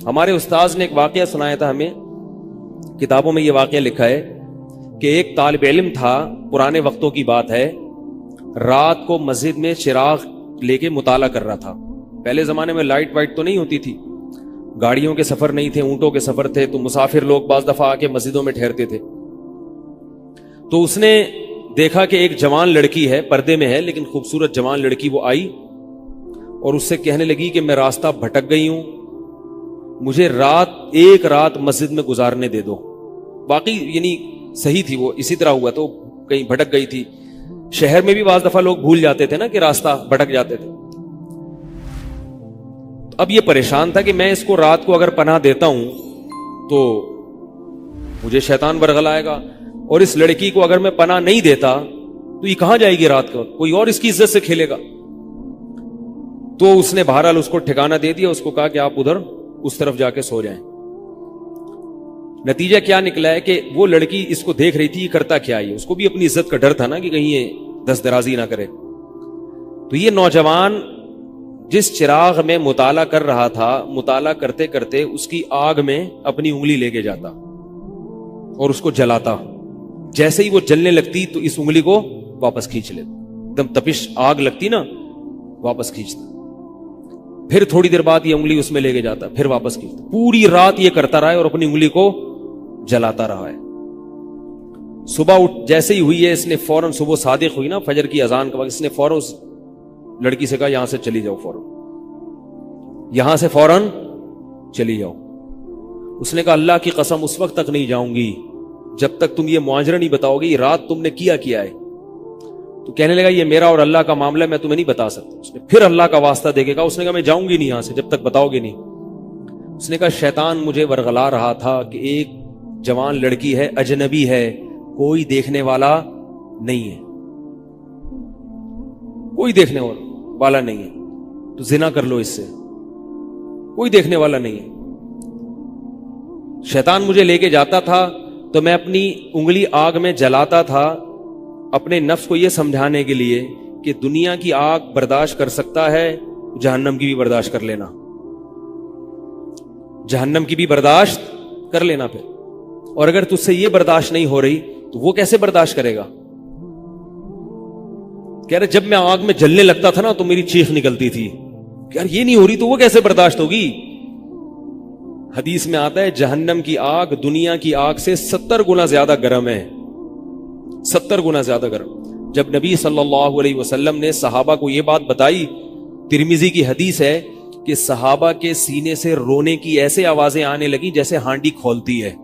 ہمارے استاذ نے ایک واقعہ سنایا تھا ہمیں، کتابوں میں یہ واقعہ لکھا ہے کہ ایک طالب علم تھا، پرانے وقتوں کی بات ہے، رات کو مسجد میں چراغ لے کے مطالعہ کر رہا تھا۔ پہلے زمانے میں لائٹ وائٹ تو نہیں ہوتی تھی، گاڑیوں کے سفر نہیں تھے، اونٹوں کے سفر تھے، تو مسافر لوگ بعض دفعہ آ کے مسجدوں میں ٹھہرتے تھے۔ تو اس نے دیکھا کہ ایک جوان لڑکی ہے، پردے میں ہے لیکن خوبصورت جوان لڑکی، وہ آئی اور اس سے کہنے لگی کہ میں راستہ بھٹک گئی ہوں، مجھے ایک رات مسجد میں گزارنے دے دو۔ باقی یعنی صحیح تھی، وہ اسی طرح ہوا تو کہیں بھٹک گئی تھی۔ شہر میں بھی بعض دفعہ لوگ بھول جاتے تھے نا کہ راستہ بھٹک جاتے تھے۔ اب یہ پریشان تھا کہ میں اس کو رات کو اگر پناہ دیتا ہوں تو مجھے شیطان برگلائے گا، اور اس لڑکی کو اگر میں پناہ نہیں دیتا تو یہ کہاں جائے گی رات کو، کوئی اور اس کی عزت سے کھیلے گا۔ تو اس نے بہرحال اس کو ٹھکانہ دے دیا، اس کو کہا کہ آپ ادھر اس طرف جا کے سو جائیں۔ نتیجہ کیا نکلا ہے کہ وہ لڑکی اس کو دیکھ رہی تھی یہ کرتا کیا ہے، اس کو بھی اپنی عزت کا ڈر تھا نا کہ کہیں یہ دست درازی نہ کرے۔ تو یہ نوجوان جس چراغ میں مطالعہ کر رہا تھا، مطالعہ کرتے کرتے اس کی آگ میں اپنی انگلی لے کے جاتا اور اس کو جلاتا۔ جیسے ہی وہ جلنے لگتی تو اس انگلی کو واپس کھینچ لیتا، ایک دم تپش آگ لگتی نا، واپس کھینچتا۔ پھر تھوڑی دیر بعد یہ انگلی اس میں لے کے جاتا، پھر واپس کھینچتا۔ پوری رات یہ کرتا رہا ہے اور اپنی انگلی کو جلاتا رہا ہے۔ صبح جیسے ہی ہوئی ہے، اس نے فوراً، صبح صادق ہوئی نا فجر کی اذان کا وقت، اس نے فوراً اس لڑکی سے کہا یہاں سے چلی جاؤ، فوراً یہاں سے فوراً چلی جاؤ۔ اس نے کہا اللہ کی قسم اس وقت تک نہیں جاؤں گی جب تک تم یہ معاجرہ نہیں بتاؤ گے، یہ رات تم نے کیا ہے۔ تو کہنے لگا یہ میرا اور اللہ کا معاملہ ہے، میں تمہیں نہیں بتا سکتا۔ اس نے پھر اللہ کا واسطہ دے کے کہا، اس نے کہا میں جاؤں گی نہیں یہاں سے جب تک بتاؤ گے نہیں۔ اس نے کہا شیطان مجھے ورغلا رہا تھا کہ ایک جوان لڑکی ہے، اجنبی ہے، کوئی دیکھنے والا نہیں ہے، کوئی دیکھنے والا نہیں ہے، تو زنا کر لو اس سے، کوئی دیکھنے والا نہیں ہے۔ شیطان مجھے لے کے جاتا تھا تو میں اپنی انگلی آگ میں جلاتا تھا، اپنے نفس کو یہ سمجھانے کے لیے کہ دنیا کی آگ برداشت کر سکتا ہے، جہنم کی بھی برداشت کر لینا، جہنم کی بھی برداشت کر لینا پھر۔ اور اگر تجھ سے یہ برداشت نہیں ہو رہی تو وہ کیسے برداشت کرے گا؟ کہہ رہے جب میں آگ میں جلنے لگتا تھا نا تو میری چیخ نکلتی تھی کہ یار یہ نہیں ہو رہی تو وہ کیسے برداشت ہوگی۔ حدیث میں آتا ہے جہنم کی آگ دنیا کی آگ سے 70 گنا زیادہ گرم ہے، 70 گنا زیادہ گرم۔ جب نبی صلی اللہ علیہ وسلم نے صحابہ کو یہ بات بتائی، ترمذی کی حدیث ہے کہ صحابہ کے سینے سے رونے کی ایسے آوازیں آنے لگی جیسے ہانڈی کھولتی ہے،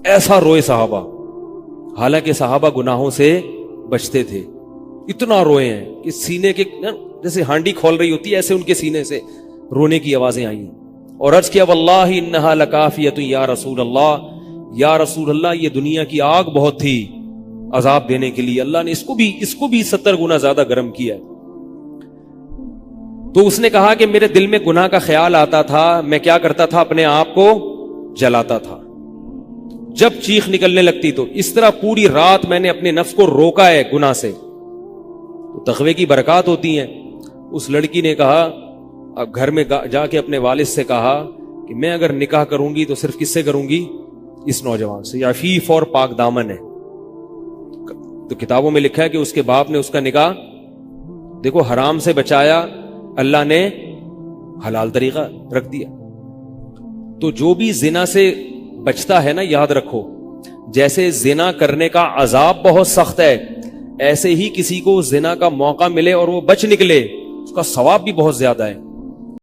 ایسا روئے صحابہ، حالانکہ صحابہ گناہوں سے بچتے تھے، اتنا روئے ہیں کہ سینے کے جیسے ہانڈی کھول رہی ہوتی ہے ایسے ان کے سینے سے رونے کی آوازیں آئی ہیں۔ اور عرض کیا واللہ انہا لکافیۃ یا رسول اللہ، یا رسول اللہ یہ دنیا کی آگ بہت تھی عذاب دینے کے لیے، اللہ نے اس کو بھی 70 گنا زیادہ گرم کیا ہے۔ تو اس نے کہا کہ میرے دل میں گناہ کا خیال آتا تھا، میں کیا کرتا تھا، اپنے آپ کو جلاتا تھا جب چیخ نکلنے لگتی۔ تو اس طرح پوری رات میں نے اپنے نفس کو روکا ہے گناہ سے، تو تقوی کی برکات ہوتی ہیں۔ اس لڑکی نے کہا، اب گھر میں جا کے اپنے والد سے کہا کہ میں اگر نکاح کروں گی تو صرف کس سے کروں گی، اس نوجوان سے، عفیف اور پاک دامن ہے۔ تو کتابوں میں لکھا ہے کہ اس کے باپ نے اس کا نکاح دیکھو حرام سے بچایا، اللہ نے حلال طریقہ رکھ دیا۔ تو جو بھی زنا سے بچتا ہے نا، یاد رکھو جیسے زنا کرنے کا عذاب بہت سخت ہے، ایسے ہی کسی کو زنا کا موقع ملے اور وہ بچ نکلے اس کا ثواب بھی بہت زیادہ ہے۔